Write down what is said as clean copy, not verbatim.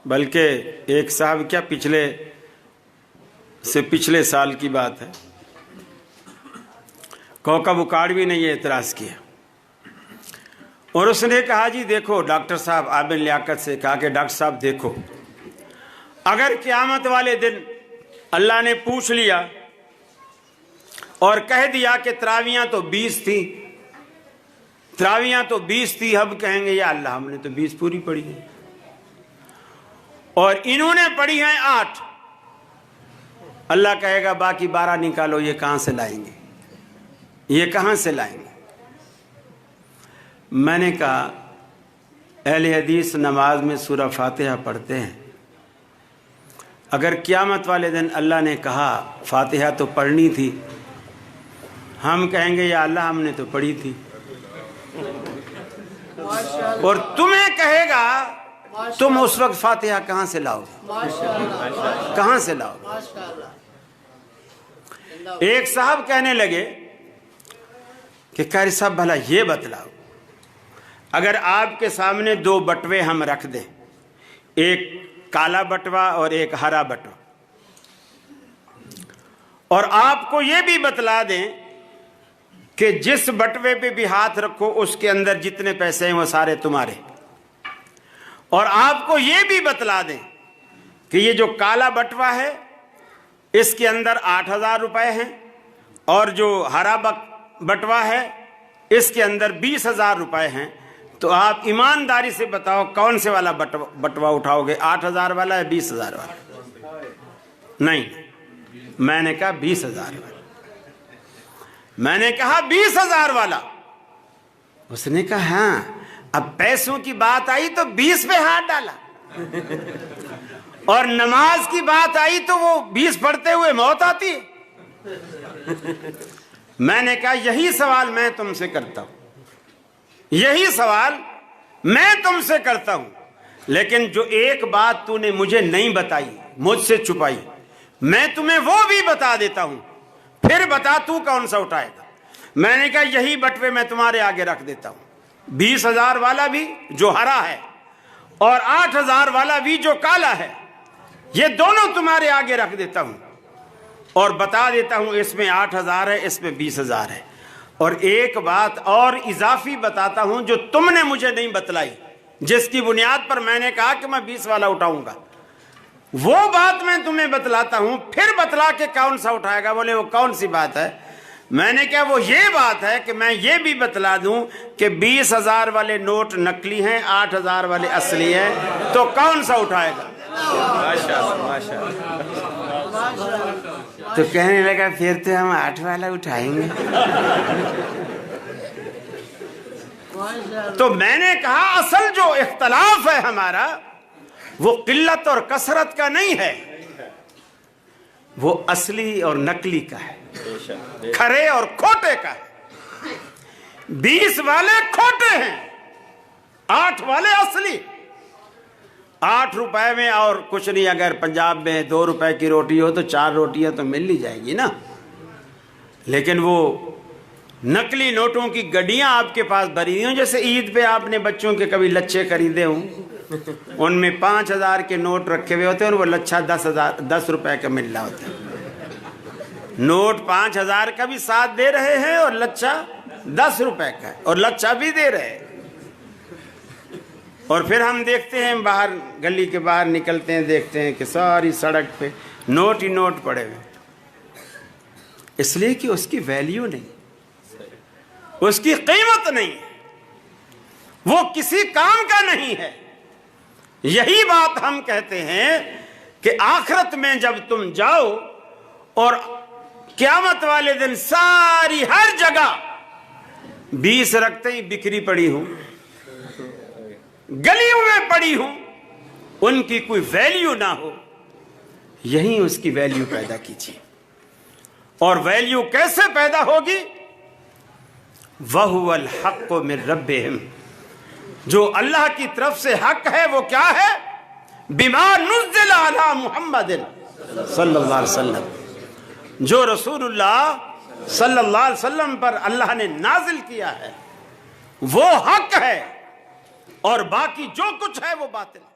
بلکہ ایک صاحب کیا پچھلے سال کی بات ہے، کوکب اکاڑوی نے یہ اعتراض کیا اور اس نے کہا جی دیکھو ڈاکٹر صاحب، عابد لیاقت سے کہا کہ ڈاکٹر صاحب دیکھو، اگر قیامت والے دن اللہ نے پوچھ لیا اور کہہ دیا کہ تراویاں تو 20 تھی، اب کہیں گے یا اللہ ہم نے تو 20 پوری پڑھی ہے اور انہوں نے پڑھی ہیں 8، اللہ کہے گا باقی 12 نکالو، یہ کہاں سے لائیں گے؟ میں نے کہا اہل حدیث نماز میں سورہ فاتحہ پڑھتے ہیں، اگر قیامت والے دن اللہ نے کہا فاتحہ تو پڑھنی تھی، ہم کہیں گے یا اللہ ہم نے تو پڑھی تھی، اور تمہیں کہے گا تم اس وقت فاتحہ کہاں سے لاؤ گے؟ ایک صاحب کہنے لگے کہ قاری صاحب بھلا یہ بتلاؤ، اگر آپ کے سامنے 2 بٹوے ہم رکھ دیں، ایک کالا بٹوا اور ایک ہرا بٹوا، اور آپ کو یہ بھی بتلا دیں کہ جس بٹوے پہ بھی ہاتھ رکھو اس کے اندر جتنے پیسے ہیں وہ سارے تمہارے، اور آپ کو یہ بھی بتلا دیں کہ یہ جو کالا بٹوا ہے اس کے اندر 8,000 روپے ہیں اور جو ہرا بٹوا ہے اس کے اندر 20,000 روپے ہیں، تو آپ ایمانداری سے بتاؤ کون سے والا بٹوا اٹھاؤ گے، 8,000 والا ہے 20,000 والا؟ نہیں، میں نے کہا 20,000 والا، میں نے کہا 20,000 والا۔ اس نے کہا ہاں، اب پیسوں کی بات آئی تو 20 پہ ہاتھ ڈالا اور نماز کی بات آئی تو وہ 20 پڑھتے ہوئے موت آتی ہے۔ میں نے کہا یہی سوال میں تم سے کرتا ہوں، لیکن جو ایک بات تو نے مجھے نہیں بتائی، مجھ سے چھپائی، میں تمہیں وہ بھی بتا دیتا ہوں، پھر بتا تو کون سا اٹھائے گا۔ میں نے کہا یہی بٹوے میں تمہارے آگے رکھ دیتا ہوں، 20,000 والا بھی جو ہرا ہے اور 8,000 والا بھی جو کالا ہے، یہ دونوں تمہارے آگے رکھ دیتا ہوں اور بتا دیتا ہوں اس میں 8,000 ہے، اس میں 20,000 ہے، اور ایک بات اور اضافی بتاتا ہوں جو تم نے مجھے نہیں بتلائی، جس کی بنیاد پر میں نے کہا کہ میں 20 والا اٹھاؤں گا، وہ بات میں تمہیں بتلاتا ہوں، پھر بتلا کے کون سا اٹھائے گا؟ بولے وہ کون سی بات ہے؟ میں نے کہا وہ یہ بات ہے کہ میں یہ بھی بتلا دوں کہ 20,000 والے نوٹ نقلی ہیں، 8,000 والے اصلی ہیں، تو کون سا اٹھائے گا؟ تو کہنے لگا پھر تو ہم 8 والا اٹھائیں گے۔ تو میں نے کہا اصل جو اختلاف ہے ہمارا وہ قلت اور کثرت کا نہیں ہے، وہ اصلی اور نقلی کا ہے، کھرے اور کھوٹے کا ہے۔ 20 والے کھوٹے ہیں، 8 والے اصلی۔ 8 روپے میں اور کچھ نہیں، اگر پنجاب میں 2 روپے کی روٹی ہو تو 4 روٹیاں تو مل ہی جائے گی نا، لیکن وہ نقلی نوٹوں کی گڈیاں آپ کے پاس بھری ہوں، جیسے عید پہ آپ نے بچوں کے کبھی لچھے خریدے ہوں، ان میں 5,000 کے نوٹ رکھے ہوئے ہوتے ہیں اور وہ لچھا 10 روپے کا مل رہا ہوتا ہے۔ نوٹ 5,000 کا بھی ساتھ دے رہے ہیں اور لچھا 10 روپے کا ہے، اور لچھا بھی دے رہے ہیں، اور پھر ہم دیکھتے ہیں باہر گلی کے باہر نکلتے ہیں، دیکھتے ہیں کہ ساری سڑک پہ نوٹ ہی نوٹ پڑے ہوئے، اس لیے کہ اس کی ویلیو نہیں، اس کی قیمت نہیں ہے، وہ کسی کام کا نہیں ہے۔ یہی بات ہم کہتے ہیں کہ آخرت میں جب تم جاؤ اور قیامت والے دن ساری ہر جگہ 20 رکھتے ہی بکری پڑی ہوں، گلیوں میں پڑی ہوں، ان کی کوئی ویلیو نہ ہو، یہیں اس کی ویلیو پیدا کیجیے۔ اور ویلیو کیسے پیدا ہوگی؟ وَهُوَ الْحَقُّ مِن رَبِّهِمْ، جو اللہ کی طرف سے حق ہے وہ کیا ہے؟ بِمَا نُزِّلَ عَلَى مُحَمَّدٍ صلی اللہ علیہ وسلم، جو رسول اللہ صلی اللہ علیہ وسلم پر اللہ نے نازل کیا ہے وہ حق ہے، اور باقی جو کچھ ہے وہ باطل ہے۔